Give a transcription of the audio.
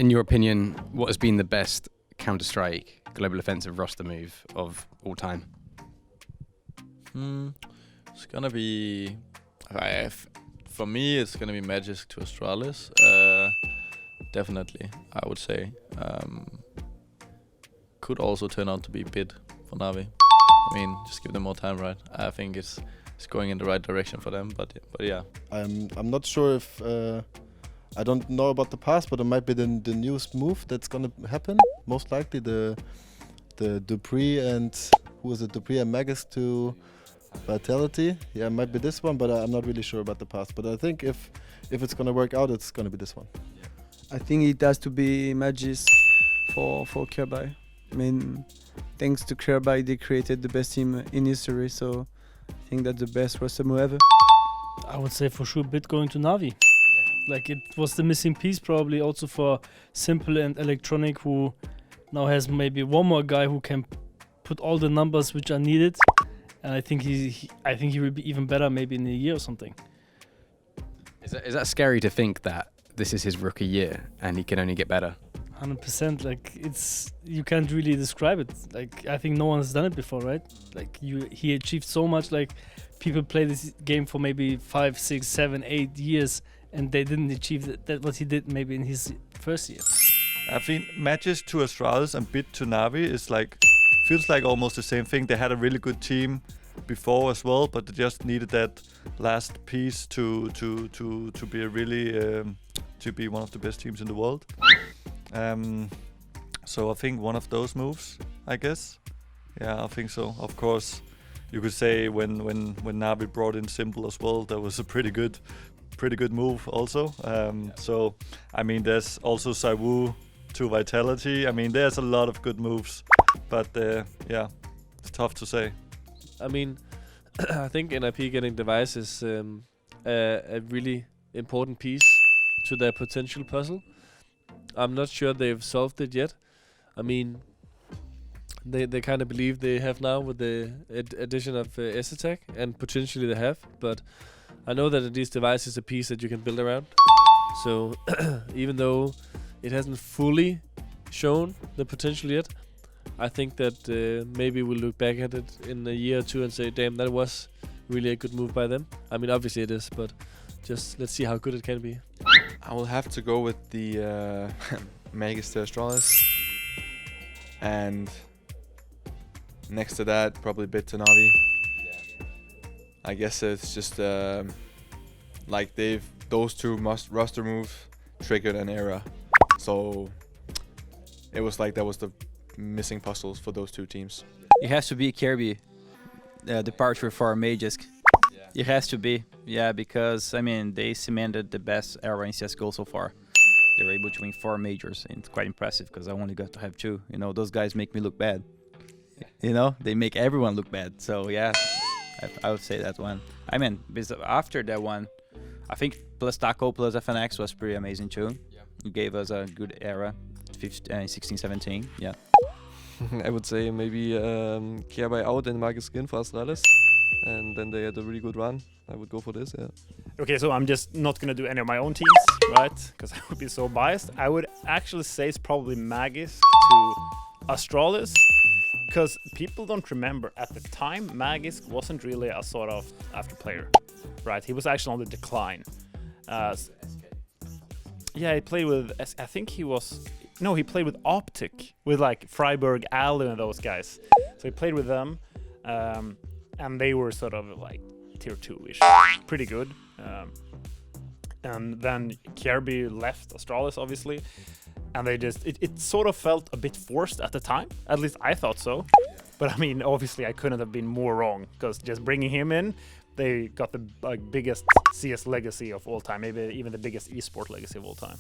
in your opinion, what has been the best Counter-Strike global offensive roster move of all time? It's gonna be, for me, it's gonna be Magic to Astralis. Definitely, I would say. Could also turn out to be Bit for Navi. I mean, just give them more time, right? I think it's going in the right direction for them. But yeah. I'm not sure if I don't know about the past, but it might be the newest move that's gonna happen. Most likely the Dupree and who was it? Dupree and Magus to Vitality. Yeah, it might be this one, but I'm not really sure about the past. But I think if it's gonna work out, it's gonna be this one. I think it has to be Magis for Kirby. I mean, thanks to Kirby, they created the best team in history. So I think that's the best roster move ever. I would say for sure Bit going to Navi. Like it was the missing piece probably also for Simple and Electronic, who now has maybe one more guy who can put all the numbers which are needed. And I think he will be even better maybe in a year or something. Is that scary to think that this is his rookie year and he can only get better? 100%. Like you can't really describe it. Like I think no one has done it before, right? Like he achieved so much. Like people play this game for maybe 5, 6, 7, 8 years, and they didn't achieve that what he did maybe in his first year. I think matches to Astralis and Bit to Navi is feels like almost the same thing. They had a really good team before as well, but they just needed that last piece to be a really to be one of the best teams in the world. So I think one of those moves, I guess. Yeah, I think so. Of course, you could say when Navi brought in Simple as well, that was a pretty good move also. So I mean, there's also Saiwu to Vitality. I mean, there's a lot of good moves, but yeah, it's tough to say. I mean, I think NIP getting Device is a really important piece to their potential puzzle. I'm not sure they've solved it yet. I mean, they kind of believe they have now with the addition of S-Attack, and potentially they have, but I know that this device is a piece that you can build around. So even though it hasn't fully shown the potential yet, I think that maybe we'll look back at it in a year or two and say, damn, that was really a good move by them. I mean, obviously it is, but just let's see how good it can be. I will have to go with the Magus to Astralis, and next to that, probably Bit to Navi. I guess it's just like those two roster moves triggered an era, so it was like that was the missing puzzles for those two teams. It has to be Kirby departure for Magisk. It has to be, yeah, because I mean they cemented the best era in CS:GO so far. They were able to win 4 majors, and it's quite impressive because I only got to have 2. You know, those guys make me look bad. You know, they make everyone look bad. So yeah, I would say that one. I mean, after that one, I think plus Taco plus FNX was pretty amazing too. It gave us a good era, 16, 17, yeah. I would say maybe Kirby out and Magus Skin for Astralis, and then they had a really good run. I would go for this, yeah. Okay, so I'm just not going to do any of my own teams, right? Because I would be so biased. I would actually say it's probably Magisk to Astralis, because people don't remember at the time Magisk wasn't really a sort of after player, right? He was actually on the decline. Yeah, he played with, I think he was, no, he played with Optic, with like Freiburg, Alu and those guys. So he played with them, and they were sort of like tier 2-ish, pretty good. And then Kirby left Astralis, obviously, and they just, it sort of felt a bit forced at the time. At least I thought so. But I mean, obviously I couldn't have been more wrong, because just bringing him in, they got the biggest CS legacy of all time, maybe even the biggest esport legacy of all time.